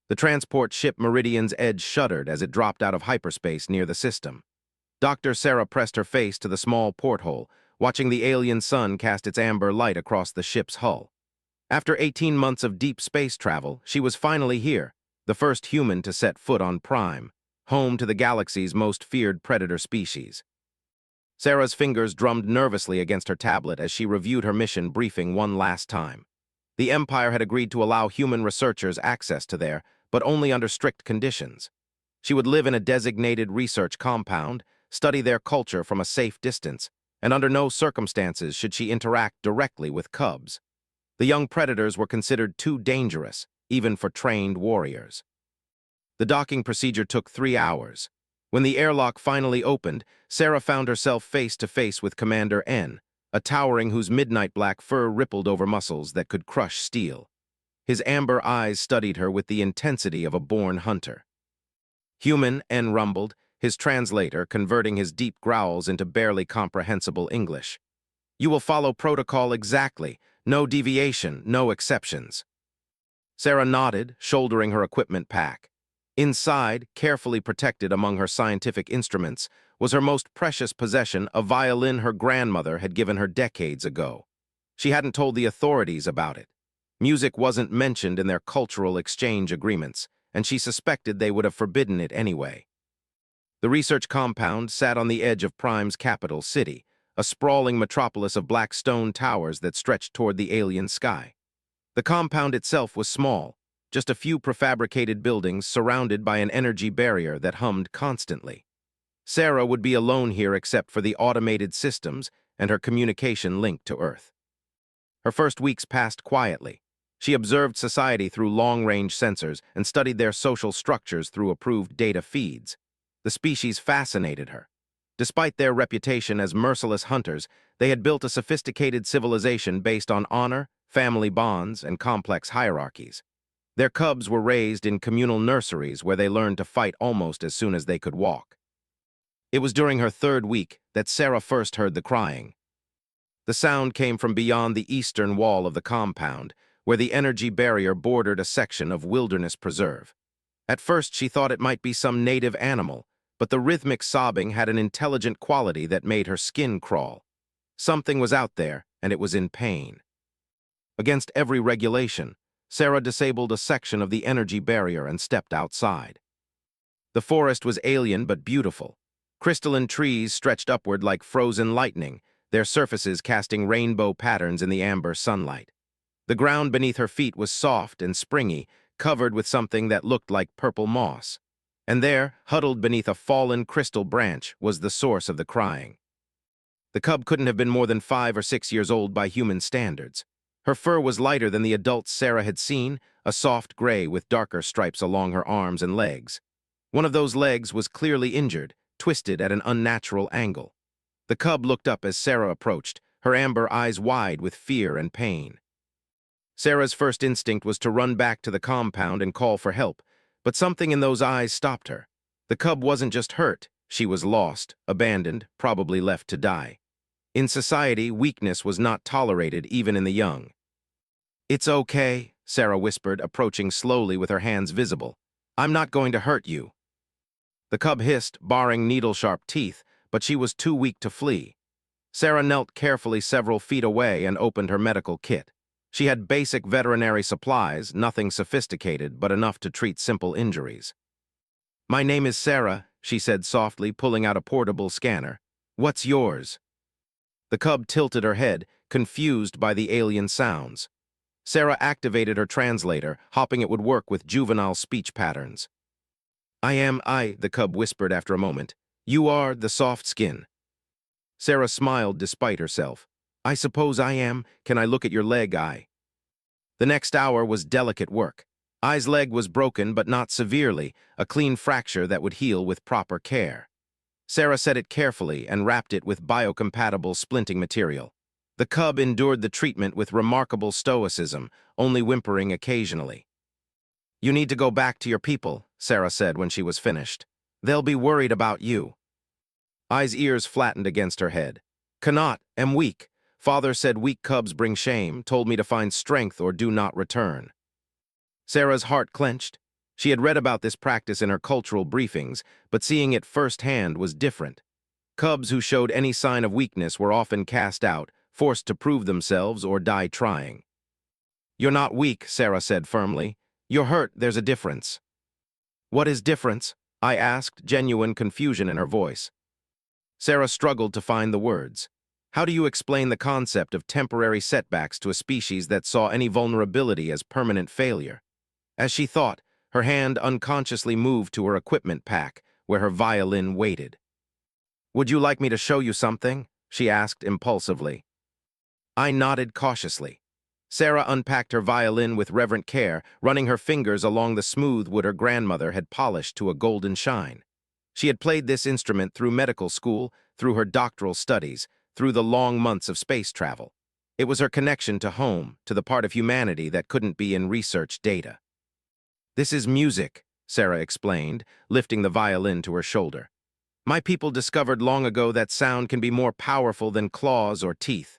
The transport ship Meridian's edge shuddered as it dropped out of hyperspace near the system. Dr. Sarah pressed her face to the small porthole, watching the alien sun cast its amber light across the ship's hull. After 18 months of deep space travel, she was finally here, the first human to set foot on Prime, home to the galaxy's most feared predator species. Sarah's fingers drummed nervously against her tablet as she reviewed her mission briefing one last time. The Empire had agreed to allow human researchers access to there, but only under strict conditions. She would live in a designated research compound, study their culture from a safe distance, and under no circumstances should she interact directly with cubs. The young predators were considered too dangerous, even for trained warriors. The docking procedure took 3 hours. When the airlock finally opened, Sarah found herself face to face with Commander N, a towering whose midnight black fur rippled over muscles that could crush steel. His amber eyes studied her with the intensity of a born hunter. "Human," N rumbled, his translator converting his deep growls into barely comprehensible English. "You will follow protocol exactly. No deviation, no exceptions." Sarah nodded, shouldering her equipment pack. Inside, carefully protected among her scientific instruments, was her most precious possession, a violin her grandmother had given her decades ago. She hadn't told the authorities about it. Music wasn't mentioned in their cultural exchange agreements, and she suspected they would have forbidden it anyway. The research compound sat on the edge of Prime's capital city, a sprawling metropolis of black stone towers that stretched toward the alien sky. The compound itself was small, just a few prefabricated buildings surrounded by an energy barrier that hummed constantly. Sarah would be alone here except for the automated systems and her communication link to Earth. Her first weeks passed quietly. She observed society through long-range sensors and studied their social structures through approved data feeds. The species fascinated her. Despite their reputation as merciless hunters, they had built a sophisticated civilization based on honor, family bonds, and complex hierarchies. Their cubs were raised in communal nurseries where they learned to fight almost as soon as they could walk. It was during her 3rd week that Sarah first heard the crying. The sound came from beyond the eastern wall of the compound, where the energy barrier bordered a section of wilderness preserve. At first she thought it might be some native animal, but the rhythmic sobbing had an intelligent quality that made her skin crawl. Something was out there, and it was in pain. Against every regulation, Sarah disabled a section of the energy barrier and stepped outside. The forest was alien but beautiful. Crystalline trees stretched upward like frozen lightning, their surfaces casting rainbow patterns in the amber sunlight. The ground beneath her feet was soft and springy, covered with something that looked like purple moss. And there, huddled beneath a fallen crystal branch, was the source of the crying. The cub couldn't have been more than 5 or 6 years old by human standards. Her fur was lighter than the adults Sarah had seen, a soft gray with darker stripes along her arms and legs. One of those legs was clearly injured, twisted at an unnatural angle. The cub looked up as Sarah approached, her amber eyes wide with fear and pain. Sarah's first instinct was to run back to the compound and call for help, but something in those eyes stopped her. The cub wasn't just hurt, she was lost, abandoned, probably left to die. In society, weakness was not tolerated even in the young. "It's okay," Sarah whispered, approaching slowly with her hands visible. "I'm not going to hurt you." The cub hissed, baring needle-sharp teeth, but she was too weak to flee. Sarah knelt carefully several feet away and opened her medical kit. She had basic veterinary supplies, nothing sophisticated, but enough to treat simple injuries. "My name is Sarah," she said softly, pulling out a portable scanner. "What's yours?" The cub tilted her head, confused by the alien sounds. Sarah activated her translator, hoping it would work with juvenile speech patterns. The cub whispered after a moment. "You are the soft skin." Sarah smiled despite herself. "I suppose I am. Can I look at your leg, I?" The next hour was delicate work. I's leg was broken, but not severely, a clean fracture that would heal with proper care. Sarah set it carefully and wrapped it with biocompatible splinting material. The cub endured the treatment with remarkable stoicism, only whimpering occasionally. "You need to go back to your people," Sarah said when she was finished. "They'll be worried about you." I's ears flattened against her head. "Cannot, am weak. Father said weak cubs bring shame, told me to find strength or do not return." Sarah's heart clenched. She had read about this practice in her cultural briefings, but seeing it firsthand was different. Cubs who showed any sign of weakness were often cast out, forced to prove themselves or die trying. "You're not weak," Sarah said firmly. "You're hurt, there's a difference." "What is difference?" I asked, genuine confusion in her voice. Sarah struggled to find the words. How do you explain the concept of temporary setbacks to a species that saw any vulnerability as permanent failure? As she thought, her hand unconsciously moved to her equipment pack, where her violin waited. "Would you like me to show you something?" she asked impulsively. I nodded cautiously. Sarah unpacked her violin with reverent care, running her fingers along the smooth wood her grandmother had polished to a golden shine. She had played this instrument through medical school, through her doctoral studies, through the long months of space travel. It was her connection to home, to the part of humanity that couldn't be in research data. "This is music," Sarah explained, lifting the violin to her shoulder. "My people discovered long ago that sound can be more powerful than claws or teeth."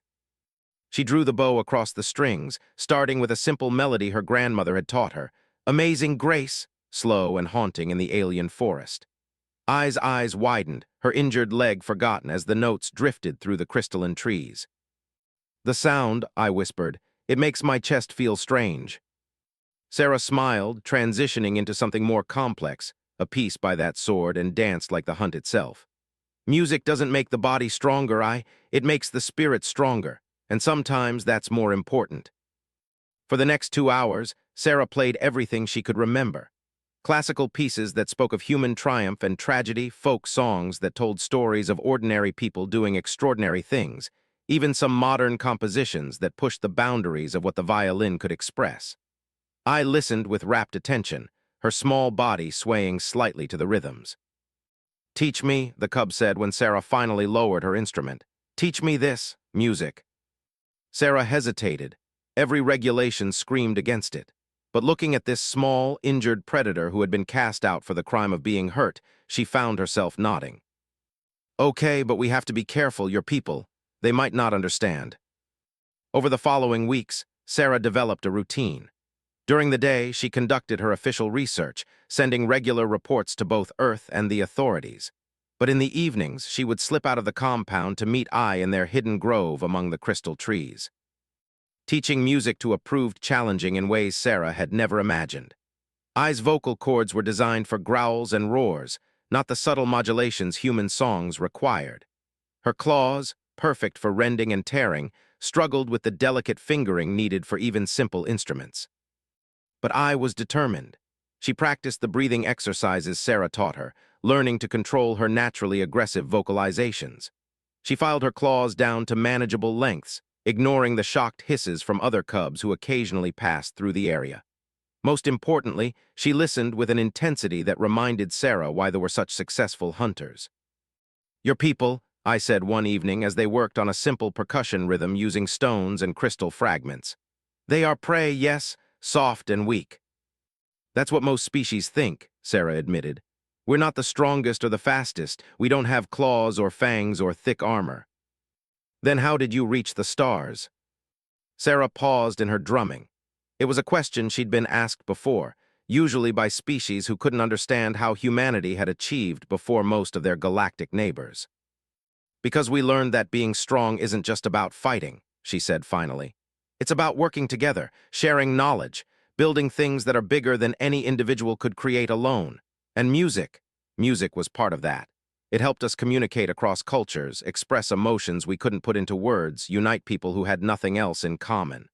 She drew the bow across the strings, starting with a simple melody her grandmother had taught her. Amazing grace, slow and haunting in the alien forest. Eyes widened, her injured leg forgotten as the notes drifted through the crystalline trees. "The sound," I whispered, "it makes my chest feel strange." Sarah smiled, transitioning into something more complex, a piece by that sword, and danced like the hunt itself. "Music doesn't make the body stronger, it makes the spirit stronger, and sometimes that's more important." For the next 2 hours, Sarah played everything she could remember. Classical pieces that spoke of human triumph and tragedy, folk songs that told stories of ordinary people doing extraordinary things, even some modern compositions that pushed the boundaries of what the violin could express. I listened with rapt attention, her small body swaying slightly to the rhythms. "Teach me," the cub said when Sarah finally lowered her instrument. "Teach me this, music." Sarah hesitated. Every regulation screamed against it. But looking at this small, injured predator who had been cast out for the crime of being hurt, she found herself nodding. "Okay, but we have to be careful, your people. They might not understand." Over the following weeks, Sarah developed a routine. During the day, she conducted her official research, sending regular reports to both Earth and the authorities. But in the evenings, she would slip out of the compound to meet I in their hidden grove among the crystal trees. Teaching music to a proved challenging in ways Sarah had never imagined. I's vocal cords were designed for growls and roars, not the subtle modulations human songs required. Her claws, perfect for rending and tearing, struggled with the delicate fingering needed for even simple instruments. But I was determined. She practiced the breathing exercises Sarah taught her, learning to control her naturally aggressive vocalizations. She filed her claws down to manageable lengths, ignoring the shocked hisses from other cubs who occasionally passed through the area. Most importantly, she listened with an intensity that reminded Sarah why they were such successful hunters. "Your people," I said one evening as they worked on a simple percussion rhythm using stones and crystal fragments. "They are prey, yes, soft and weak." "That's what most species think," Sarah admitted. "We're not the strongest or the fastest. We don't have claws or fangs or thick armor." "Then how did you reach the stars?" Sarah paused in her drumming. It was a question she'd been asked before, usually by species who couldn't understand how humanity had achieved before most of their galactic neighbors. "Because we learned that being strong isn't just about fighting," she said finally. "It's about working together, sharing knowledge, building things that are bigger than any individual could create alone. And music was part of that. It helped us communicate across cultures, express emotions we couldn't put into words, unite people who had nothing else in common."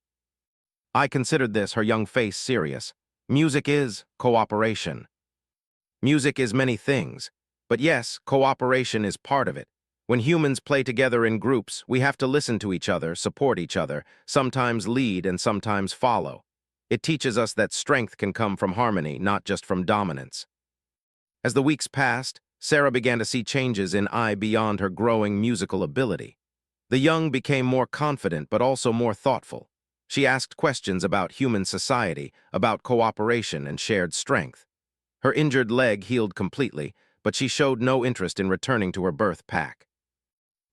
I considered this, her young face serious. "Music is cooperation." "Music is many things. But yes, cooperation is part of it. When humans play together in groups, we have to listen to each other, support each other, sometimes lead and sometimes follow. It teaches us that strength can come from harmony, not just from dominance." As the weeks passed, Sarah began to see changes in I beyond her growing musical ability. The young became more confident but also more thoughtful. She asked questions about human society, about cooperation and shared strength. Her injured leg healed completely, but she showed no interest in returning to her birth pack.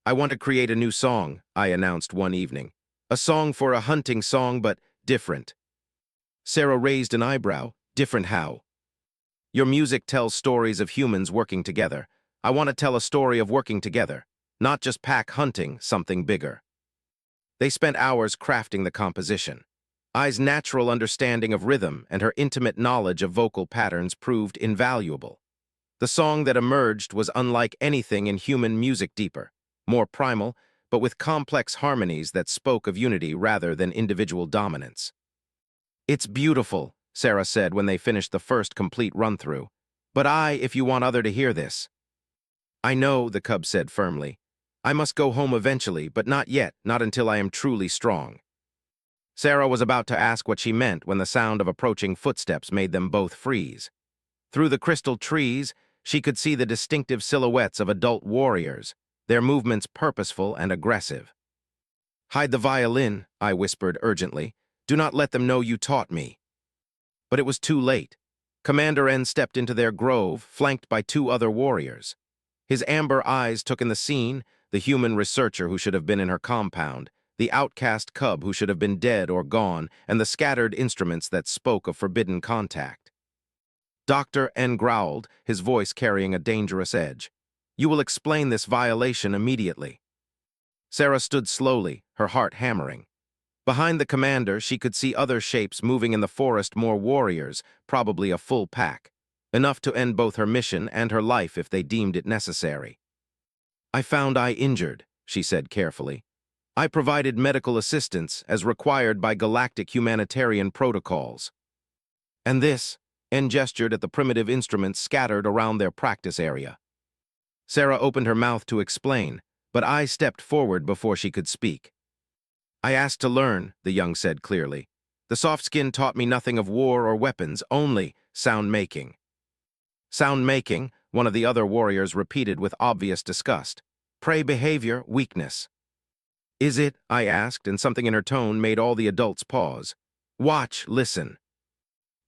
"I want to create a new song," I announced one evening. "A song for a hunting song, but different." Sarah raised an eyebrow. "Different how?" Your music tells stories of humans working together. I want to tell a story of working together, not just pack hunting something bigger. They spent hours crafting the composition. Ai's natural understanding of rhythm and her intimate knowledge of vocal patterns proved invaluable. The song that emerged was unlike anything in human music, deeper, more primal, but with complex harmonies that spoke of unity rather than individual dominance. "It's beautiful," Sarah said when they finished the first complete run-through. "But if you want other to hear this." "I know," the cub said firmly. "I must go home eventually, but not yet, not until I am truly strong." Sarah was about to ask what she meant when the sound of approaching footsteps made them both freeze. Through the crystal trees, she could see the distinctive silhouettes of adult warriors, their movements purposeful and aggressive. "Hide the violin," I whispered urgently. "Do not let them know you taught me." But it was too late. Commander N stepped into their grove, flanked by two other warriors. His amber eyes took in the scene, the human researcher who should have been in her compound, the outcast cub who should have been dead or gone, and the scattered instruments that spoke of forbidden contact. Dr. N growled, his voice carrying a dangerous edge. "You will explain this violation immediately." Sarah stood slowly, her heart hammering. Behind the commander, she could see other shapes moving in the forest, more warriors, probably a full pack, enough to end both her mission and her life if they deemed it necessary. "I found I injured," she said carefully. "I provided medical assistance as required by galactic humanitarian protocols." "And this," N gestured at the primitive instruments scattered around their practice area. Sarah opened her mouth to explain, but I stepped forward before she could speak. "I asked to learn," the young said clearly. "The soft skin taught me nothing of war or weapons, only sound-making." "Sound-making," one of the other warriors repeated with obvious disgust. "Prey behavior, weakness." "Is it?" I asked, and something in her tone made all the adults pause. "Watch, listen."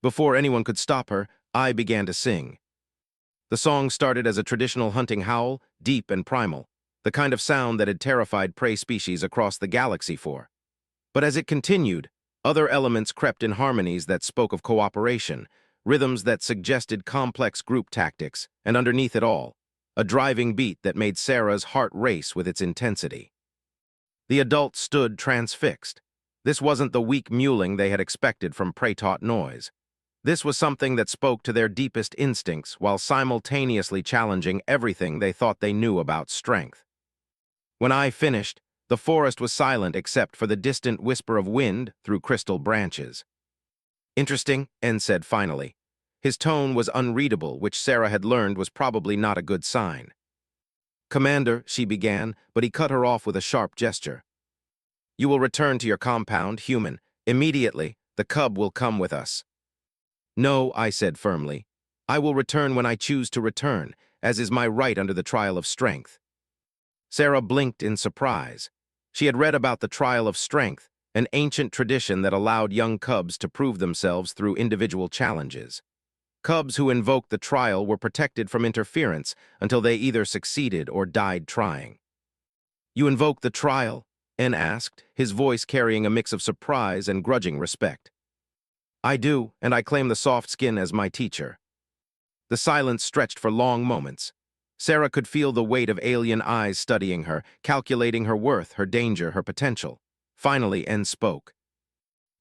Before anyone could stop her, I began to sing. The song started as a traditional hunting howl, deep and primal, the kind of sound that had terrified prey species across the galaxy for. But as it continued, other elements crept in, harmonies that spoke of cooperation, rhythms that suggested complex group tactics, and underneath it all, a driving beat that made Sarah's heart race with its intensity. The adults stood transfixed. This wasn't the weak mewling they had expected from prey-taught noise. This was something that spoke to their deepest instincts while simultaneously challenging everything they thought they knew about strength. When I finished, the forest was silent except for the distant whisper of wind through crystal branches. "Interesting," N said finally. His tone was unreadable, which Sarah had learned was probably not a good sign. "Commander," she began, but he cut her off with a sharp gesture. "You will return to your compound, human. Immediately, the cub will come with us." "No," I said firmly. "I will return when I choose to return, as is my right under the trial of strength." Sarah blinked in surprise. She had read about the trial of strength, an ancient tradition that allowed young cubs to prove themselves through individual challenges. Cubs who invoked the trial were protected from interference until they either succeeded or died trying. "You invoke the trial?" N asked, his voice carrying a mix of surprise and grudging respect. "I do, and I claim the soft skin as my teacher." The silence stretched for long moments. Sarah could feel the weight of alien eyes studying her, calculating her worth, her danger, her potential. Finally, N spoke.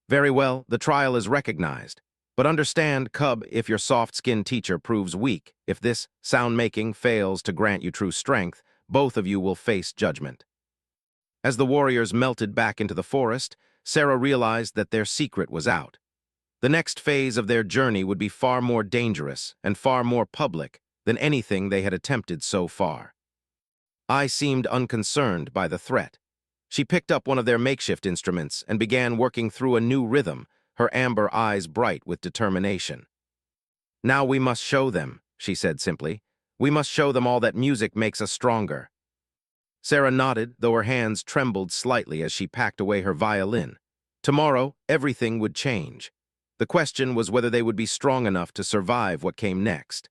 "Very well, the trial is recognized. But understand, cub, if your soft-skinned teacher proves weak, if this sound-making fails to grant you true strength, both of you will face judgment." As the warriors melted back into the forest, Sarah realized that their secret was out. The next phase of their journey would be far more dangerous and far more public than anything they had attempted so far. I seemed unconcerned by the threat. She picked up one of their makeshift instruments and began working through a new rhythm, her amber eyes bright with determination. "Now we must show them," she said simply. "We must show them all that music makes us stronger." Sarah nodded, though her hands trembled slightly as she packed away her violin. Tomorrow, everything would change. The question was whether they would be strong enough to survive what came next.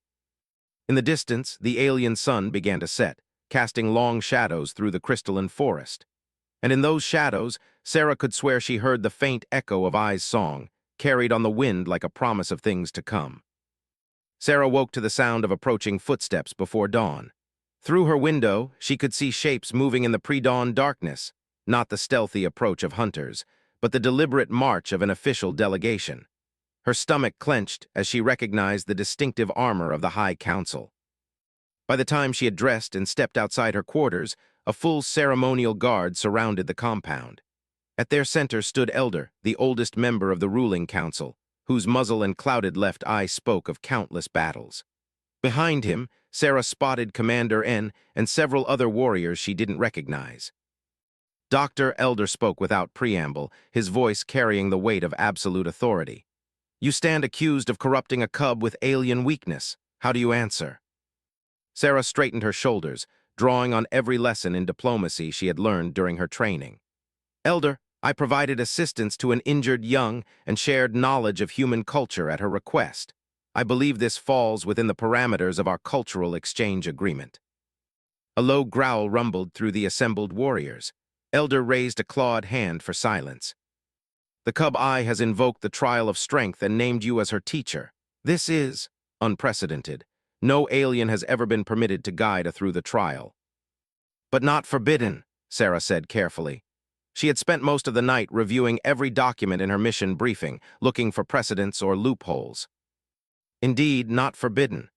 In the distance, the alien sun began to set, casting long shadows through the crystalline forest. And in those shadows, Sarah could swear she heard the faint echo of Ai's song, carried on the wind like a promise of things to come. Sarah woke to the sound of approaching footsteps before dawn. Through her window, she could see shapes moving in the pre-dawn darkness, not the stealthy approach of hunters, but the deliberate march of an official delegation. Her stomach clenched as she recognized the distinctive armor of the High Council. By the time she had dressed and stepped outside her quarters, a full ceremonial guard surrounded the compound. At their center stood Elder, the oldest member of the ruling council, whose muzzle and clouded left eye spoke of countless battles. Behind him, Sarah spotted Commander N and several other warriors she didn't recognize. Dr. Elder spoke without preamble, his voice carrying the weight of absolute authority. "You stand accused of corrupting a cub with alien weakness. How do you answer?" Sarah straightened her shoulders, drawing on every lesson in diplomacy she had learned during her training. "Elder, I provided assistance to an injured young and shared knowledge of human culture at her request. I believe this falls within the parameters of our cultural exchange agreement." A low growl rumbled through the assembled warriors. Elder raised a clawed hand for silence. "The Cub Eye has invoked the trial of strength and named you as her teacher. This is unprecedented. No alien has ever been permitted to guide her through the trial." "But not forbidden," Sarah said carefully. She had spent most of the night reviewing every document in her mission briefing, looking for precedents or loopholes. "Indeed, not forbidden."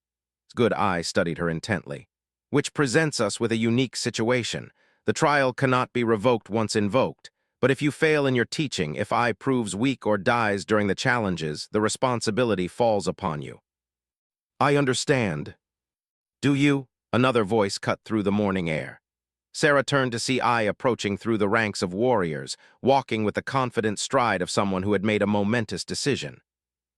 His good eye studied her intently. "Which presents us with a unique situation. The trial cannot be revoked once invoked, but if you fail in your teaching, if I proves weak or dies during the challenges, the responsibility falls upon you." "I understand." "Do you?" Another voice cut through the morning air. Sarah turned to see I approaching through the ranks of warriors, walking with the confident stride of someone who had made a momentous decision.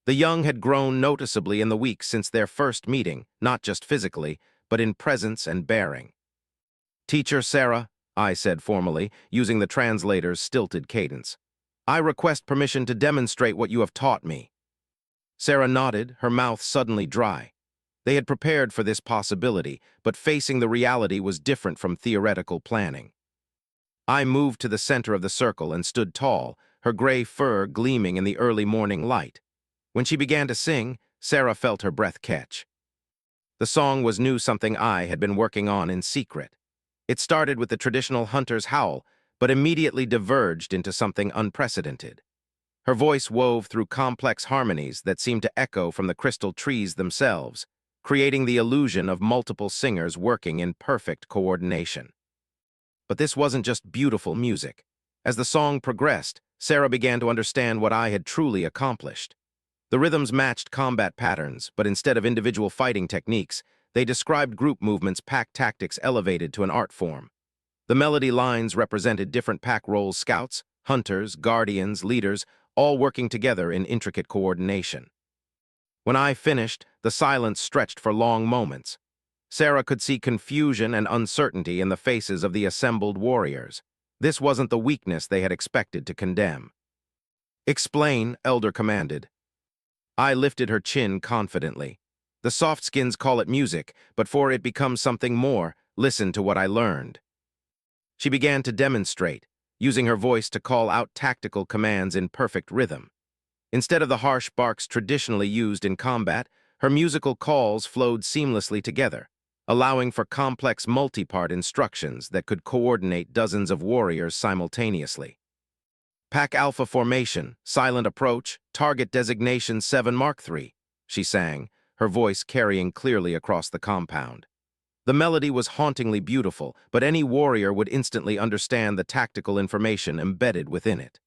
The young had grown noticeably in the weeks since their first meeting, not just physically, but in presence and bearing. "Teacher Sarah," I said formally, using the translator's stilted cadence, "I request permission to demonstrate what you have taught me." Sarah nodded, her mouth suddenly dry. They had prepared for this possibility, but facing the reality was different from theoretical planning. I moved to the center of the circle and stood tall, her gray fur gleaming in the early morning light. When she began to sing, Sarah felt her breath catch. The song was something I had been working on in secret. It started with the traditional hunter's howl, but immediately diverged into something unprecedented. Her voice wove through complex harmonies that seemed to echo from the crystal trees themselves, creating the illusion of multiple singers working in perfect coordination. But this wasn't just beautiful music. As the song progressed, Sarah began to understand what I had truly accomplished. The rhythms matched combat patterns, but instead of individual fighting techniques, they described group movements, pack tactics elevated to an art form. The melody lines represented different pack roles: scouts, hunters, guardians, leaders, all working together in intricate coordination. When I finished, the silence stretched for long moments. Sarah could see confusion and uncertainty in the faces of the assembled warriors. This wasn't the weakness they had expected to condemn. "Explain," Elder commanded. I lifted her chin confidently. "The soft-skins call it music, but for it becomes something more, listen to what I learned." She began to demonstrate, using her voice to call out tactical commands in perfect rhythm. Instead of the harsh barks traditionally used in combat, her musical calls flowed seamlessly together, allowing for complex multi-part instructions that could coordinate dozens of warriors simultaneously. "Pack Alpha formation, silent approach, target designation 7 Mark III, she sang, her voice carrying clearly across the compound. The melody was hauntingly beautiful, but any warrior would instantly understand the tactical information embedded within it.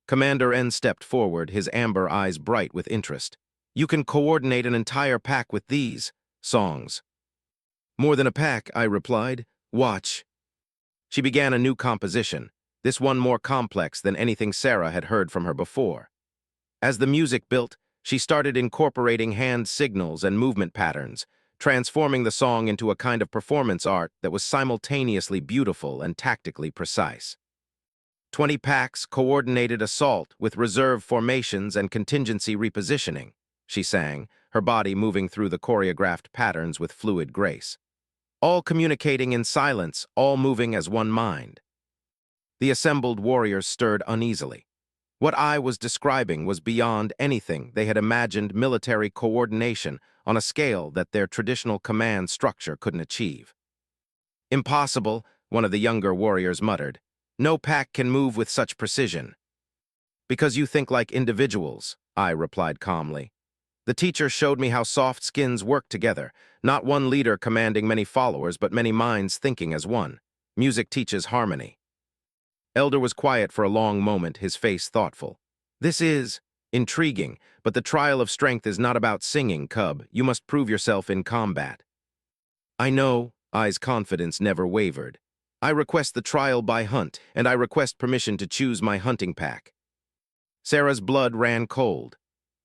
Commander N stepped forward, his amber eyes bright with interest. "You can coordinate an entire pack with these songs." "More than a pack," I replied. "Watch." She began a new composition, this one more complex than anything Sarah had heard from her before. As the music built, she started incorporating hand signals and movement patterns, transforming the song into a kind of performance art that was simultaneously beautiful and tactically precise. 20 packs coordinated assault with reserve formations and contingency repositioning, she sang, her body moving through the choreographed patterns with fluid grace. All communicating in silence, all moving as one mind. The assembled warriors stirred uneasily. What I was describing was beyond anything they had imagined military coordination on a scale that their traditional command structure couldn't achieve. Impossible, one of the younger warriors muttered. No pack can move with such precision. Because you think like individuals, I replied calmly. The teacher showed me how soft skins work together, not one leader commanding many followers, but many minds thinking as one. Music teaches harmony. Elder was quiet for a long moment, his face thoughtful. This is intriguing, but the trial of strength is not about singing, cub. You must prove yourself in combat. I know, I's confidence never wavered. I request the trial by hunt, and I request permission to choose my hunting pack. Sarah's blood ran cold.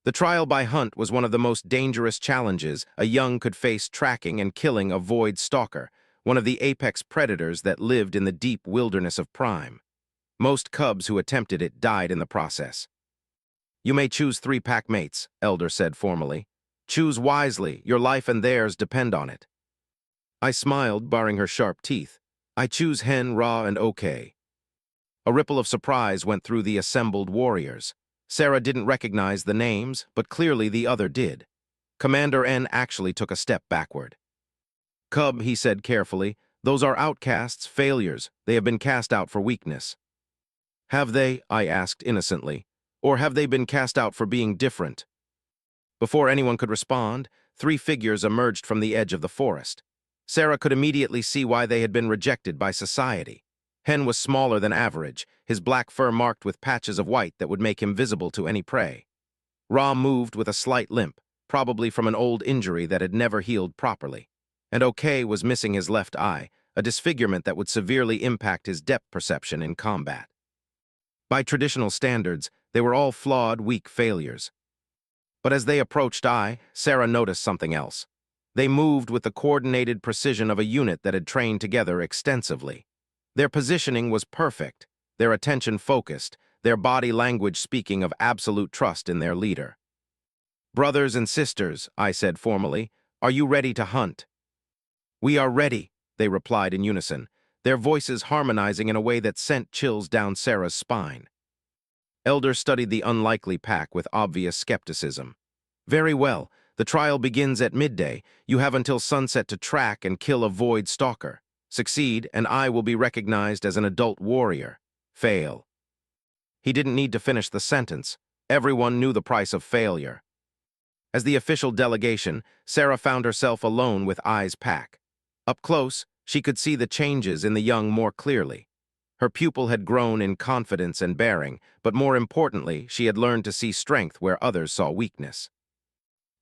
The trial by hunt was one of the most dangerous challenges a young could face, tracking and killing a void stalker, one of the apex predators that lived in the deep wilderness of Prime. Most cubs who attempted it died in the process. You may choose 3 pack mates, Elder said formally. Choose wisely, your life and theirs depend on it. I smiled, baring her sharp teeth. I choose Hen, Ra, and OK. A ripple of surprise went through the assembled warriors. Sarah didn't recognize the names, but clearly the other did. Commander N actually took a step backward. Cub, he said carefully, those are outcasts, failures. They have been cast out for weakness. Have they, I asked innocently, or have they been cast out for being different? Before anyone could respond, 3 figures emerged from the edge of the forest. Sarah could immediately see why they had been rejected by society. Hen was smaller than average, his black fur marked with patches of white that would make him visible to any prey. Ra moved with a slight limp, probably from an old injury that had never healed properly. And OK was missing his left eye, a disfigurement that would severely impact his depth perception in combat. By traditional standards, they were all flawed, weak failures. But as they approached Sarah noticed something else. They moved with the coordinated precision of a unit that had trained together extensively. Their positioning was perfect, their attention focused, their body language speaking of absolute trust in their leader. Brothers and sisters, I said formally, are you ready to hunt? We are ready, they replied in unison, their voices harmonizing in a way that sent chills down Sarah's spine. Elder studied the unlikely pack with obvious skepticism. Very well, the trial begins at midday. You have until sunset to track and kill a void stalker. Succeed, and I will be recognized as an adult warrior. Fail. He didn't need to finish the sentence. Everyone knew the price of failure. As the official delegation, Sarah found herself alone with I's pack. Up close, she could see the changes in the young more clearly. Her pupil had grown in confidence and bearing, but more importantly, she had learned to see strength where others saw weakness.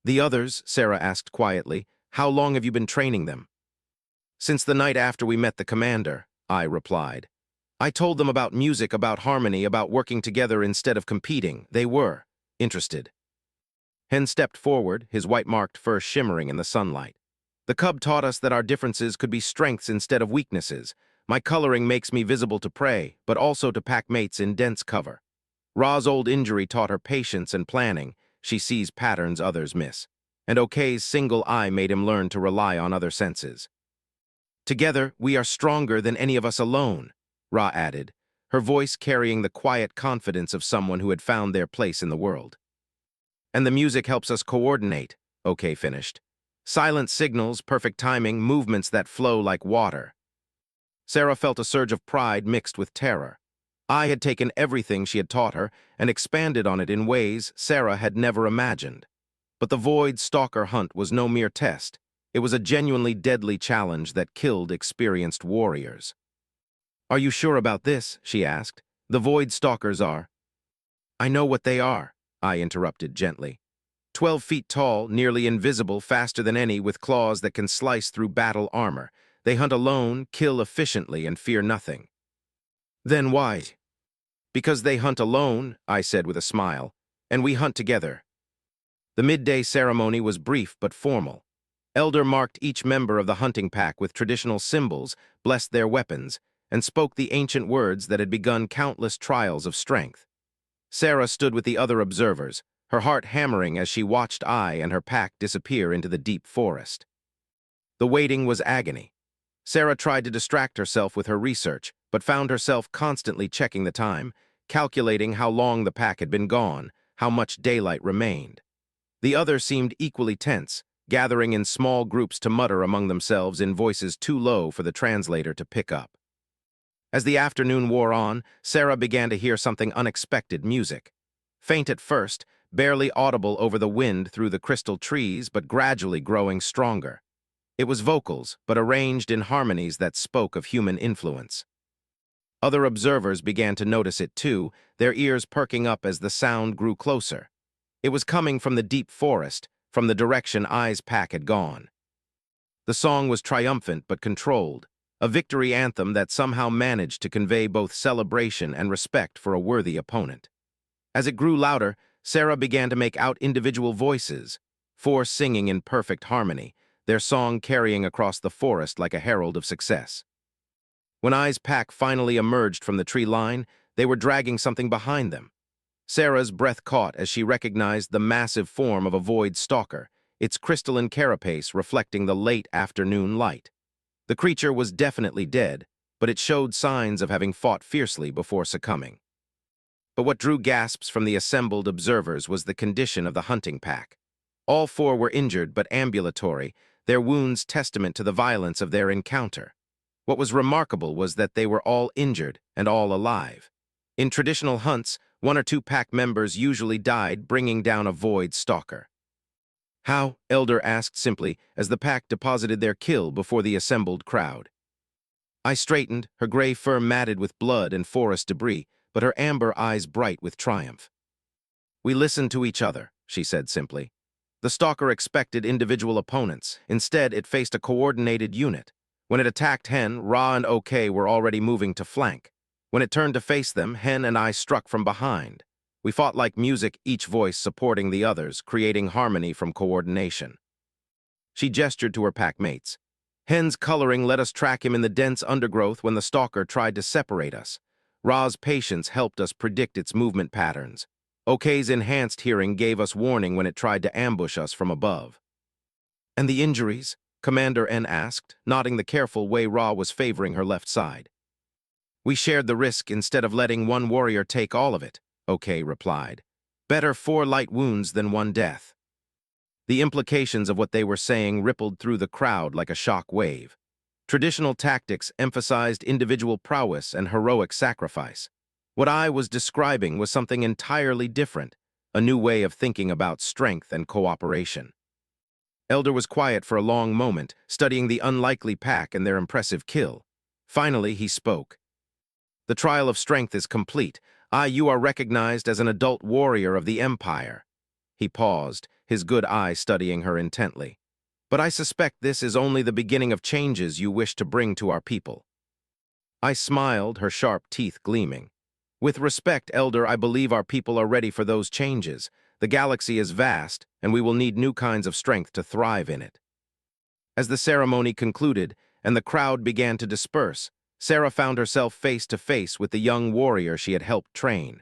The others, Sarah asked quietly, how long have you been training them? Since the night after we met the commander, I replied. I told them about music, about harmony, about working together instead of competing. They were interested. Hen stepped forward, his white-marked fur shimmering in the sunlight. The cub taught us that our differences could be strengths instead of weaknesses. My coloring makes me visible to prey, but also to pack mates in dense cover. Ra's old injury taught her patience and planning. She sees patterns others miss. And Okay's single eye made him learn to rely on other senses. Together, we are stronger than any of us alone, Ra added, her voice carrying the quiet confidence of someone who had found their place in the world. And the music helps us coordinate, Okay finished. Silent signals, perfect timing, movements that flow like water. Sarah felt a surge of pride mixed with terror. I had taken everything she had taught her and expanded on it in ways Sarah had never imagined. But the Void Stalker hunt was no mere test. It was a genuinely deadly challenge that killed experienced warriors. Are you sure about this? She asked. The Void Stalkers are. I know what they are, I interrupted gently. 12 feet tall, nearly invisible, faster than any, with claws that can slice through battle armor. They hunt alone, kill efficiently, and fear nothing. Then why? Because they hunt alone, I said with a smile, and we hunt together. The midday ceremony was brief but formal. Elder marked each member of the hunting pack with traditional symbols, blessed their weapons, and spoke the ancient words that had begun countless trials of strength. Sarah stood with the other observers, her heart hammering as she watched I and her pack disappear into the deep forest. The waiting was agony. Sarah tried to distract herself with her research, but found herself constantly checking the time. calculating how long the pack had been gone, how much daylight remained. The others seemed equally tense, gathering in small groups to mutter among themselves in voices too low for the translator to pick up. As the afternoon wore on, Sarah began to hear something unexpected: music. Faint at first, barely audible over the wind through the crystal trees, but gradually growing stronger. It was vocals, but arranged in harmonies that spoke of human influence. Other observers began to notice it too, their ears perking up as the sound grew closer. It was coming from the deep forest, from the direction Ai's pack had gone. The song was triumphant but controlled, a victory anthem that somehow managed to convey both celebration and respect for a worthy opponent. As it grew louder, Sarah began to make out individual voices, four singing in perfect harmony, their song carrying across the forest like a herald of success. When Ai's pack finally emerged from the tree line, they were dragging something behind them. Sarah's breath caught as she recognized the massive form of a void stalker, its crystalline carapace reflecting the late afternoon light. The creature was definitely dead, but it showed signs of having fought fiercely before succumbing. But what drew gasps from the assembled observers was the condition of the hunting pack. All four were injured but ambulatory, their wounds testament to the violence of their encounter. What was remarkable was that they were all injured and all alive. In traditional hunts, one or two pack members usually died, bringing down a void stalker. "How?" Elder asked simply as the pack deposited their kill before the assembled crowd. Ai straightened, her gray fur matted with blood and forest debris, but her amber eyes bright with triumph. "We listened to each other," she said simply. The stalker expected individual opponents. Instead, it faced a coordinated unit. When it attacked Hen, Ra and OK were already moving to flank. When it turned to face them, Hen and I struck from behind. We fought like music, each voice supporting the others, creating harmony from coordination. She gestured to her pack mates. Hen's coloring let us track him in the dense undergrowth when the stalker tried to separate us. Ra's patience helped us predict its movement patterns. OK's enhanced hearing gave us warning when it tried to ambush us from above. "And the injuries?" Commander N asked, nodding the careful way Ra was favoring her left side. "We shared the risk instead of letting one warrior take all of it," OK replied. "Better 4 light wounds than 1 death." The implications of what they were saying rippled through the crowd like a shock wave. Traditional tactics emphasized individual prowess and heroic sacrifice. What I was describing was something entirely different, a new way of thinking about strength and cooperation. Elder was quiet for a long moment, studying the unlikely pack and their impressive kill. Finally, he spoke. "The trial of strength is complete. You are recognized as an adult warrior of the Empire." He paused, his good eye studying her intently. "But I suspect this is only the beginning of changes you wish to bring to our people." I smiled, her sharp teeth gleaming. "With respect, Elder, I believe our people are ready for those changes. The galaxy is vast, and we will need new kinds of strength to thrive in it." As the ceremony concluded and the crowd began to disperse, Sarah found herself face to face with the young warrior she had helped train.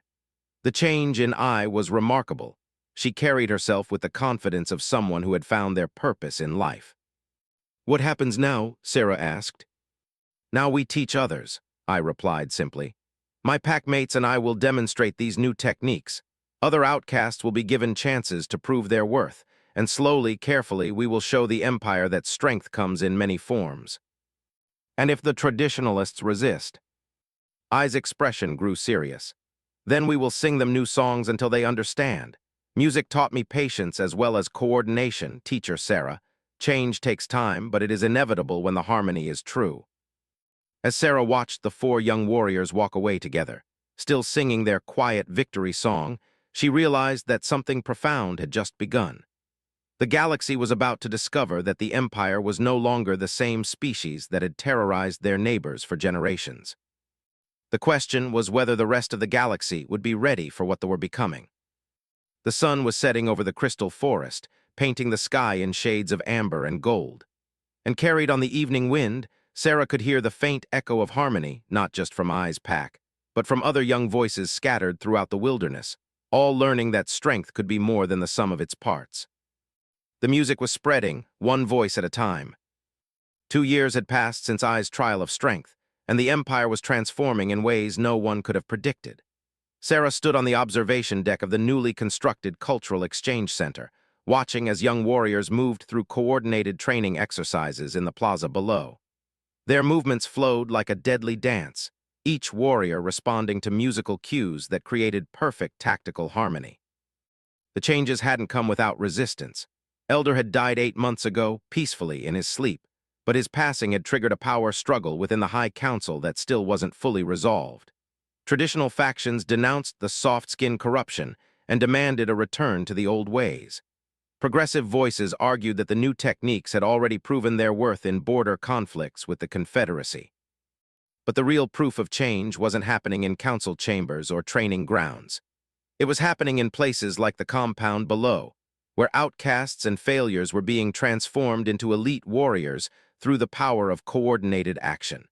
The change in Ai was remarkable. She carried herself with the confidence of someone who had found their purpose in life. "What happens now?" Sarah asked. "Now we teach others," I replied simply. "My packmates and I will demonstrate these new techniques. Other outcasts will be given chances to prove their worth, and slowly, carefully, we will show the Empire that strength comes in many forms. And if the traditionalists resist?" Ai's expression grew serious. "Then we will sing them new songs until they understand. Music taught me patience as well as coordination, Teacher Sarah. Change takes time, but it is inevitable when the harmony is true." As Sarah watched the 4 young warriors walk away together, still singing their quiet victory song, she realized that something profound had just begun. The galaxy was about to discover that the Empire was no longer the same species that had terrorized their neighbors for generations. The question was whether the rest of the galaxy would be ready for what they were becoming. The sun was setting over the crystal forest, painting the sky in shades of amber and gold. And carried on the evening wind, Sarah could hear the faint echo of harmony, not just from Ai's pack, but from other young voices scattered throughout the wilderness, all learning that strength could be more than the sum of its parts. The music was spreading, one voice at a time. 2 years had passed since Ai's trial of strength, and the Empire was transforming in ways no one could have predicted. Sarah stood on the observation deck of the newly constructed Cultural Exchange Center, watching as young warriors moved through coordinated training exercises in the plaza below. Their movements flowed like a deadly dance, each warrior responding to musical cues that created perfect tactical harmony. The changes hadn't come without resistance. Elder had died 8 months ago, peacefully in his sleep, but his passing had triggered a power struggle within the High Council that still wasn't fully resolved. Traditional factions denounced the soft-skin corruption and demanded a return to the old ways. Progressive voices argued that the new techniques had already proven their worth in border conflicts with the Confederacy. But the real proof of change wasn't happening in council chambers or training grounds. It was happening in places like the compound below, where outcasts and failures were being transformed into elite warriors through the power of coordinated action.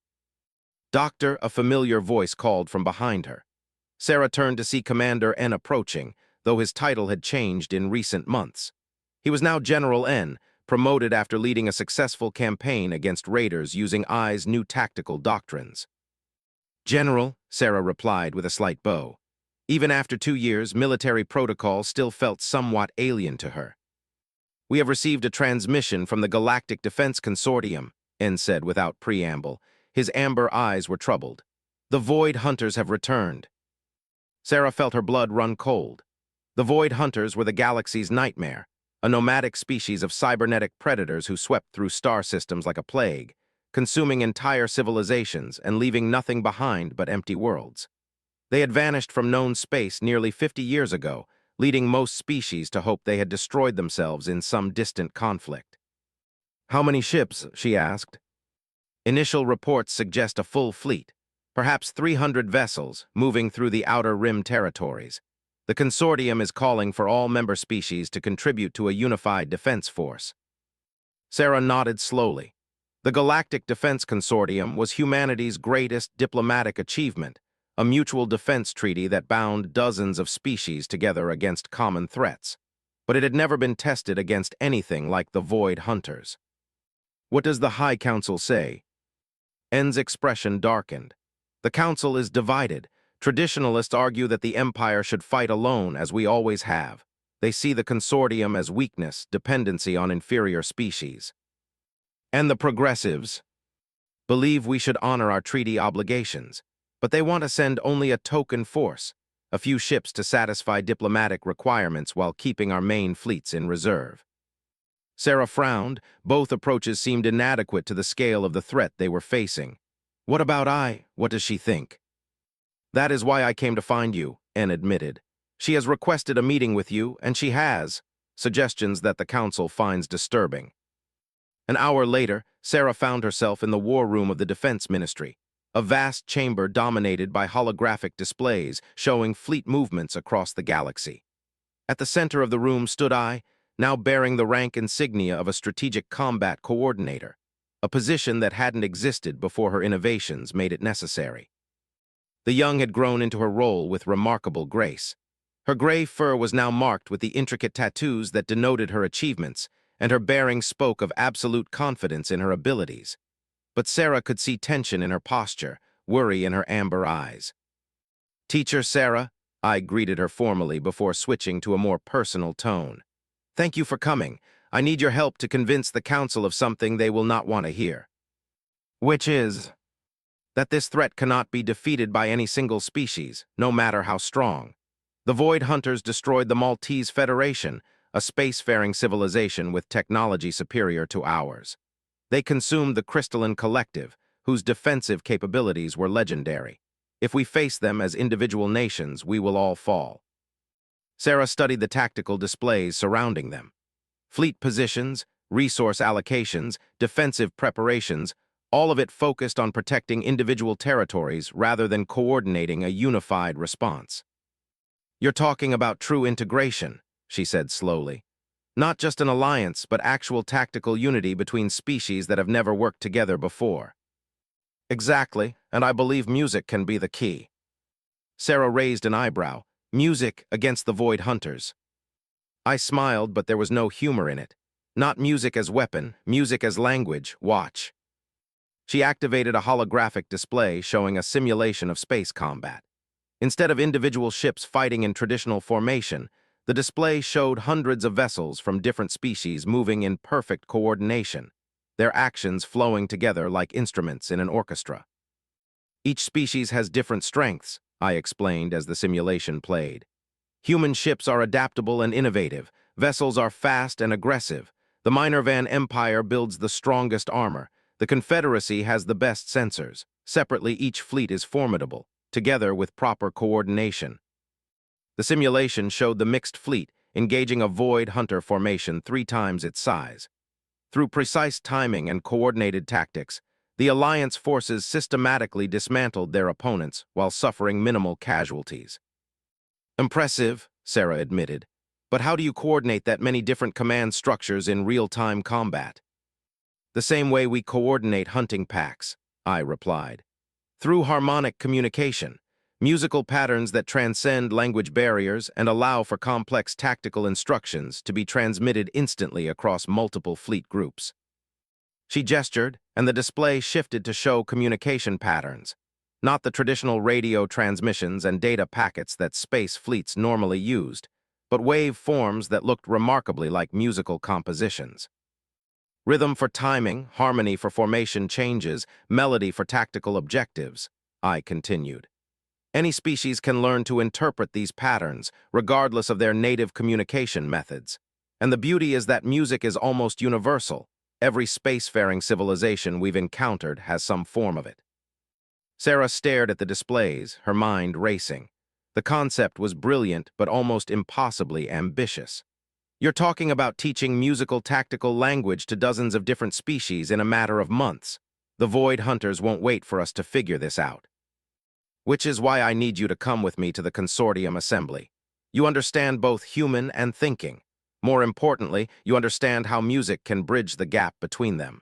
"Doctor," a familiar voice called from behind her. Sarah turned to see Commander N approaching, though his title had changed in recent months. He was now General N, promoted after leading a successful campaign against raiders using I's new tactical doctrines. "General," Sarah replied with a slight bow. Even after 2 years, military protocol still felt somewhat alien to her. "We have received a transmission from the Galactic Defense Consortium," N said without preamble. His amber eyes were troubled. "The Void Hunters have returned." Sarah felt her blood run cold. The Void Hunters were the galaxy's nightmare, a nomadic species of cybernetic predators who swept through star systems like a plague, consuming entire civilizations and leaving nothing behind but empty worlds. They had vanished from known space nearly 50 years ago, leading most species to hope they had destroyed themselves in some distant conflict. "How many ships?" she asked. "Initial reports suggest a full fleet, perhaps 300 vessels, moving through the Outer Rim territories. The consortium is calling for all member species to contribute to a unified defense force." Sarah nodded slowly. The Galactic Defense Consortium was humanity's greatest diplomatic achievement, a mutual defense treaty that bound dozens of species together against common threats. But it had never been tested against anything like the Void Hunters. "What does the High Council say?" N's expression darkened. "The Council is divided. Traditionalists argue that the Empire should fight alone, as we always have. They see the consortium as weakness, dependency on inferior species. And the Progressives believe we should honor our treaty obligations, but they want to send only a token force, a few ships to satisfy diplomatic requirements while keeping our main fleets in reserve." Sarah frowned. Both approaches seemed inadequate to the scale of the threat they were facing. "What about I? What does she think?" "That is why I came to find you," N admitted. "She has requested a meeting with you, and she has suggestions that the Council finds disturbing." An hour later, Sarah found herself in the war room of the Defense Ministry, a vast chamber dominated by holographic displays showing fleet movements across the galaxy. At the center of the room stood I, now bearing the rank insignia of a strategic combat coordinator, a position that hadn't existed before her innovations made it necessary. The young had grown into her role with remarkable grace. Her gray fur was now marked with the intricate tattoos that denoted her achievements, and her bearing spoke of absolute confidence in her abilities. But Sarah could see tension in her posture, worry in her amber eyes. "Teacher Sarah," I greeted her formally before switching to a more personal tone. "Thank you for coming. I need your help to convince the Council of something they will not want to hear." "Which is?" "That this threat cannot be defeated by any single species, no matter how strong. The Void Hunters destroyed the Maltese Federation, a spacefaring civilization with technology superior to ours. They consumed the Crystalline Collective, whose defensive capabilities were legendary. If we face them as individual nations, we will all fall." Sarah studied the tactical displays surrounding them. Fleet positions, resource allocations, defensive preparations, all of it focused on protecting individual territories rather than coordinating a unified response. "You're talking about true integration," she said slowly. "Not just an alliance, but actual tactical unity between species that have never worked together before." "Exactly, and I believe music can be the key." Sarah raised an eyebrow. "Music against the Void Hunters." I smiled, but there was no humor in it. "Not music as weapon, music as language. Watch." She activated a holographic display showing a simulation of space combat. Instead of individual ships fighting in traditional formation, the display showed hundreds of vessels from different species moving in perfect coordination, their actions flowing together like instruments in an orchestra. Each species has different strengths, I explained as the simulation played. Human ships are adaptable and innovative. Vessels are fast and aggressive. The Minervan Empire builds the strongest armor. The Confederacy has the best sensors. Separately, each fleet is formidable, together with proper coordination. The simulation showed the mixed fleet engaging a Void Hunter formation 3 times its size. Through precise timing and coordinated tactics, the Alliance forces systematically dismantled their opponents while suffering minimal casualties. Impressive, Sarah admitted, but how do you coordinate that many different command structures in real-time combat? The same way we coordinate hunting packs, I replied. Through harmonic communication, musical patterns that transcend language barriers and allow for complex tactical instructions to be transmitted instantly across multiple fleet groups. She gestured, and the display shifted to show communication patterns, not the traditional radio transmissions and data packets that space fleets normally used, but wave forms that looked remarkably like musical compositions. Rhythm for timing, harmony for formation changes, melody for tactical objectives, I continued. Any species can learn to interpret these patterns, regardless of their native communication methods. And the beauty is that music is almost universal. Every spacefaring civilization we've encountered has some form of it. Sarah stared at the displays, her mind racing. The concept was brilliant but almost impossibly ambitious. You're talking about teaching musical tactical language to dozens of different species in a matter of months. The Void Hunters won't wait for us to figure this out. Which is why I need you to come with me to the consortium assembly. You understand both human and thinking. More importantly, you understand how music can bridge the gap between them.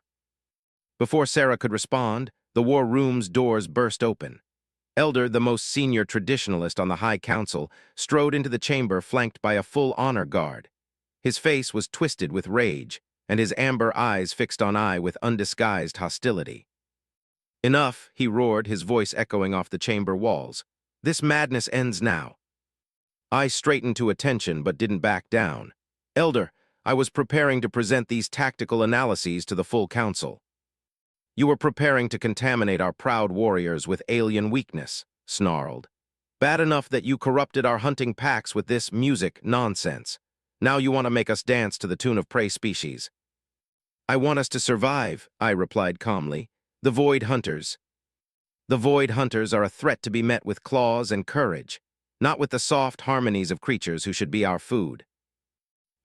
Before Sarah could respond, the war room's doors burst open. Elder, the most senior traditionalist on the High Council, strode into the chamber flanked by a full honor guard. His face was twisted with rage, and his amber eyes fixed on I with undisguised hostility. Enough, he roared, his voice echoing off the chamber walls. This madness ends now. I straightened to attention but didn't back down. Elder, I was preparing to present these tactical analyses to the full council. You were preparing to contaminate our proud warriors with alien weakness, snarled. Bad enough that you corrupted our hunting packs with this music nonsense. Now you want to make us dance to the tune of prey species. I want us to survive, I replied calmly. The Void Hunters. The Void Hunters are a threat to be met with claws and courage, not with the soft harmonies of creatures who should be our food.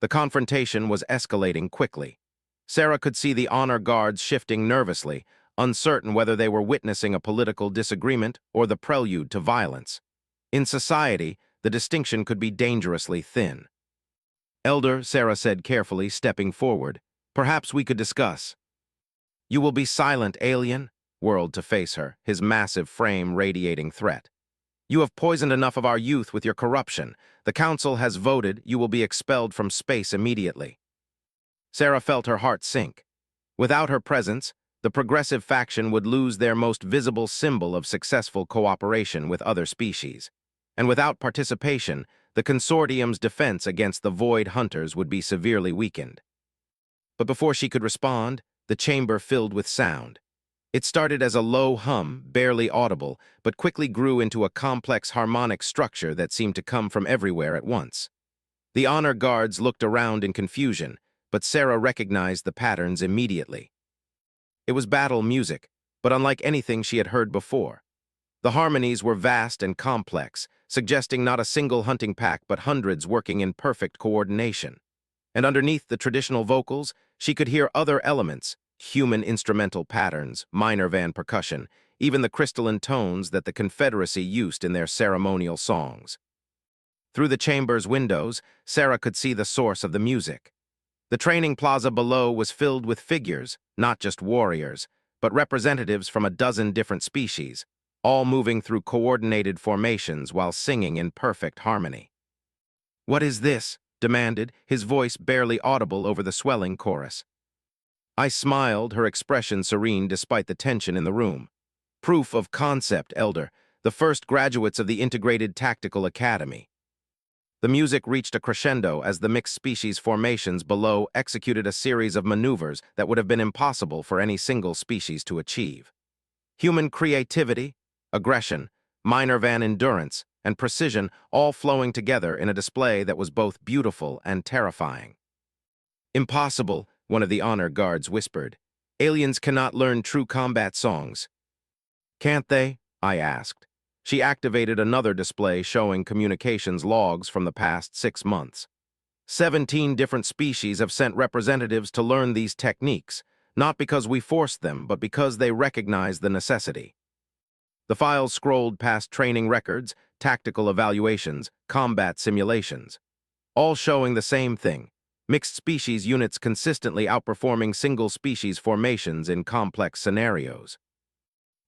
The confrontation was escalating quickly. Sarah could see the honor guards shifting nervously, uncertain whether they were witnessing a political disagreement or the prelude to violence. In society, the distinction could be dangerously thin. Elder, Sarah said carefully, stepping forward, perhaps we could discuss. You will be silent, alien, whirled to face her, his massive frame radiating threat. You have poisoned enough of our youth with your corruption. The council has voted you will be expelled from space immediately. Sarah felt her heart sink. Without her presence, the progressive faction would lose their most visible symbol of successful cooperation with other species. And without participation, the consortium's defense against the Void Hunters would be severely weakened. But before she could respond, the chamber filled with sound. It started as a low hum, barely audible, but quickly grew into a complex harmonic structure that seemed to come from everywhere at once. The honor guards looked around in confusion, but Sarah recognized the patterns immediately. It was battle music, but unlike anything she had heard before. The harmonies were vast and complex, suggesting not a single hunting pack but hundreds working in perfect coordination. And underneath the traditional vocals, she could hear other elements, human instrumental patterns, Minervan percussion, even the crystalline tones that the Confederacy used in their ceremonial songs. Through the chamber's windows, Sarah could see the source of the music. The training plaza below was filled with figures, not just warriors, but representatives from a dozen different species, all moving through coordinated formations while singing in perfect harmony. "What is this?" demanded, his voice barely audible over the swelling chorus. I smiled, her expression serene despite the tension in the room. "Proof of concept, Elder. the first graduates of the Integrated Tactical Academy. The music reached a crescendo as the mixed species formations below executed a series of maneuvers that would have been impossible for any single species to achieve. Human creativity, aggression, minor van endurance, and precision all flowing together in a display that was both beautiful and terrifying. "Impossible," one of the honor guards whispered. "Aliens cannot learn true combat songs." "Can't they?" I asked. She activated another display showing communications logs from the past 6 months. 17 different species have sent representatives to learn these techniques, not because we forced them, but because they recognize the necessity. The files scrolled past training records, tactical evaluations, combat simulations, all showing the same thing: mixed species units consistently outperforming single species formations in complex scenarios.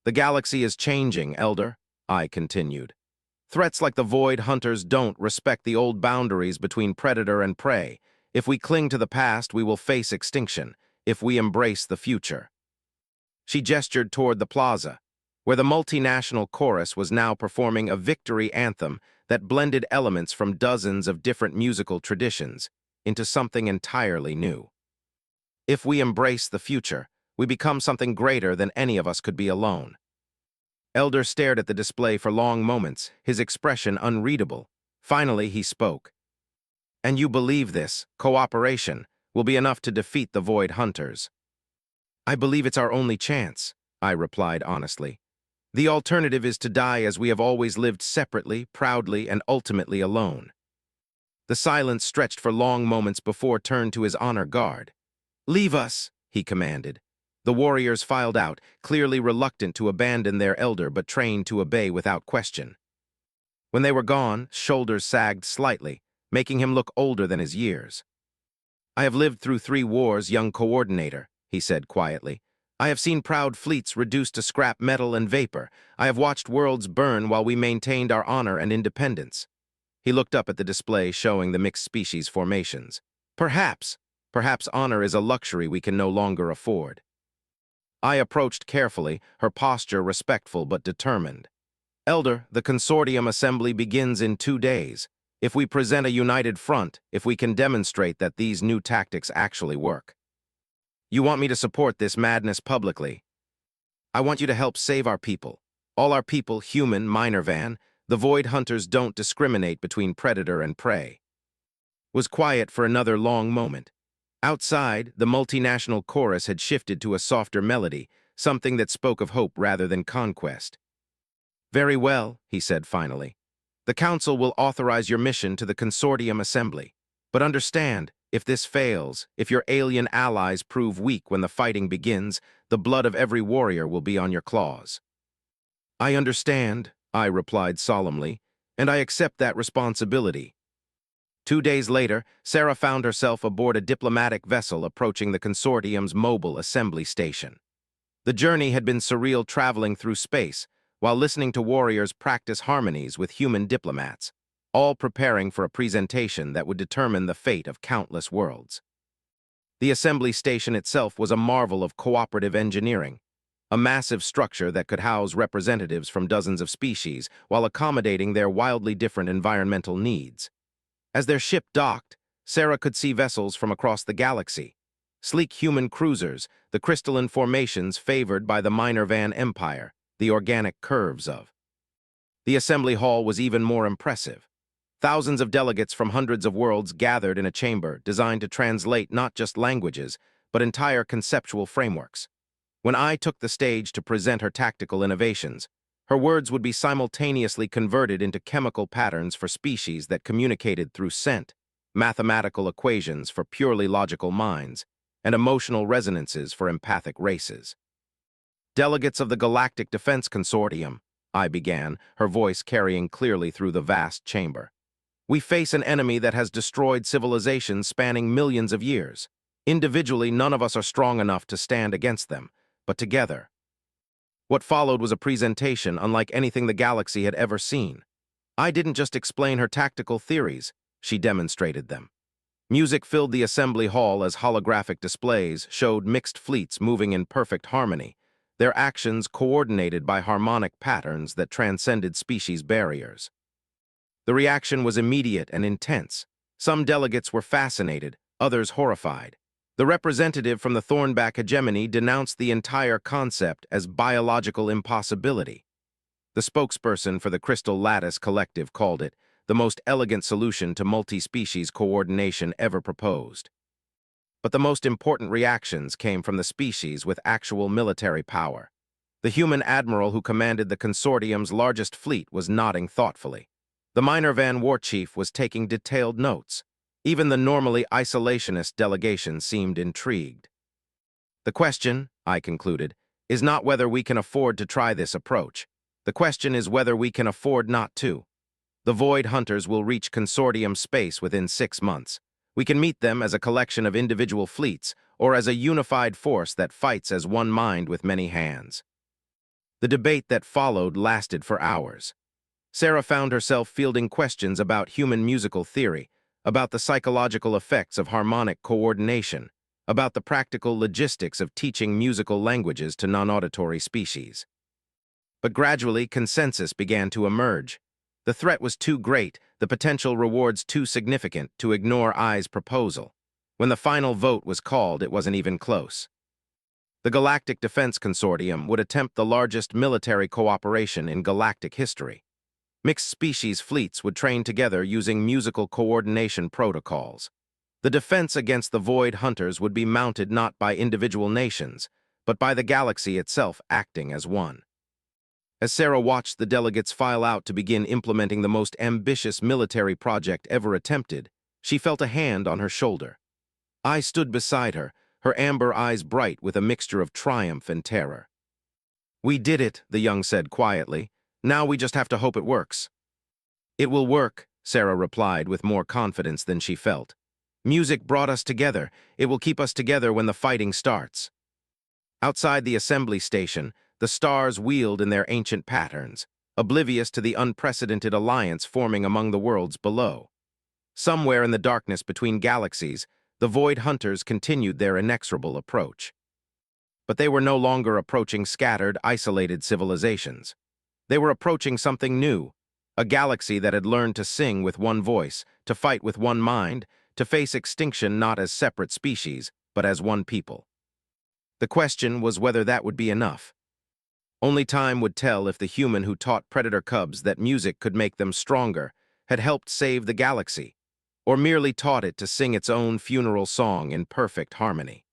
"The galaxy is changing, Elder," I continued. "Threats like the Void Hunters don't respect the old boundaries between predator and prey. If we cling to the past, we will face extinction. If we embrace the future." She gestured toward the plaza, where the multinational chorus was now performing a victory anthem that blended elements from dozens of different musical traditions into something entirely new. If we embrace the future, we become something greater than any of us could be alone. Elder stared at the display for long moments, his expression unreadable. Finally, he spoke. "And you believe this cooperation will be enough to defeat the Void Hunters?" "I believe it's our only chance," I replied honestly. "The alternative is to die as we have always lived, separately, proudly, and ultimately alone." The silence stretched for long moments before turned to his honor guard. "Leave us," he commanded. The warriors filed out, clearly reluctant to abandon their elder but trained to obey without question. When they were gone, shoulders sagged slightly, making him look older than his years. "I have lived through 3 wars, young coordinator," he said quietly. "I have seen proud fleets reduced to scrap metal and vapor. I have watched worlds burn while we maintained our honor and independence." He looked up at the display showing the mixed species formations. Perhaps honor is a luxury we can no longer afford." I approached carefully, her posture respectful but determined. "Elder, the consortium assembly begins in 2 days. If we present a united front, if we can demonstrate that these new tactics actually work." "You want me to support this madness publicly?" "I want you to help save our people. All our people, human, minor van. The Void Hunters don't discriminate between predator and prey." Was quiet for another long moment. Outside, the multinational chorus had shifted to a softer melody, something that spoke of hope rather than conquest. "Very well," he said finally. "The Council will authorize your mission to the Consortium Assembly. But understand, if this fails, if your alien allies prove weak when the fighting begins, the blood of every warrior will be on your claws." "I understand," I replied solemnly, "and I accept that responsibility." 2 days later, Sarah found herself aboard a diplomatic vessel approaching the consortium's mobile assembly station. The journey had been surreal, traveling through space, while listening to warriors practice harmonies with human diplomats, all preparing for a presentation that would determine the fate of countless worlds. The assembly station itself was a marvel of cooperative engineering, a massive structure that could house representatives from dozens of species while accommodating their wildly different environmental needs. As their ship docked, Sarah could see vessels from across the galaxy. Sleek human cruisers, the crystalline formations favored by the minor van empire, the organic curves of. The assembly hall was even more impressive. Thousands of delegates from hundreds of worlds gathered in a chamber designed to translate not just languages, but entire conceptual frameworks. When I took the stage to present her tactical innovations, her words would be simultaneously converted into chemical patterns for species that communicated through scent, mathematical equations for purely logical minds, and emotional resonances for empathic races. "Delegates of the Galactic Defense Consortium," I began, her voice carrying clearly through the vast chamber. "We face an enemy that has destroyed civilizations spanning millions of years. Individually, none of us are strong enough to stand against them, but together." What followed was a presentation unlike anything the galaxy had ever seen. I didn't just explain her tactical theories, she demonstrated them. Music filled the assembly hall as holographic displays showed mixed fleets moving in perfect harmony, their actions coordinated by harmonic patterns that transcended species barriers. The reaction was immediate and intense. Some delegates were fascinated, others horrified. The representative from the Thornback hegemony denounced the entire concept as biological impossibility. The spokesperson for the Crystal Lattice Collective called it the most elegant solution to multi-species coordination ever proposed. But the most important reactions came from the species with actual military power. The human admiral who commanded the consortium's largest fleet was nodding thoughtfully. The minor Van War Chief was taking detailed notes. Even the normally isolationist delegation seemed intrigued. The question, I concluded, is not whether we can afford to try this approach. The question is whether we can afford not to. The Void Hunters will reach consortium space within 6 months. We can meet them as a collection of individual fleets or as a unified force that fights as one mind with many hands. The debate that followed lasted for hours. Sarah found herself fielding questions about human musical theory, about the psychological effects of harmonic coordination, about the practical logistics of teaching musical languages to non-auditory species. But gradually, consensus began to emerge. The threat was too great, the potential rewards too significant to ignore I's proposal. When the final vote was called, it wasn't even close. The Galactic Defense Consortium would attempt the largest military cooperation in galactic history. Mixed species fleets would train together using musical coordination protocols. The defense against the Void Hunters would be mounted not by individual nations, but by the galaxy itself acting as one. As Sarah watched the delegates file out to begin implementing the most ambitious military project ever attempted, she felt a hand on her shoulder. I stood beside her, her amber eyes bright with a mixture of triumph and terror. "We did it," the young said quietly. "Now we just have to hope it works." "It will work," Sarah replied with more confidence than she felt. "Music brought us together. It will keep us together when the fighting starts." Outside the assembly station, the stars wheeled in their ancient patterns, oblivious to the unprecedented alliance forming among the worlds below. Somewhere in the darkness between galaxies, the Void Hunters continued their inexorable approach. But they were no longer approaching scattered, isolated civilizations. They were approaching something new, a galaxy that had learned to sing with one voice, to fight with one mind, to face extinction not as separate species, but as one people. The question was whether that would be enough. Only time would tell if the human who taught predator cubs that music could make them stronger had helped save the galaxy, or merely taught it to sing its own funeral song in perfect harmony.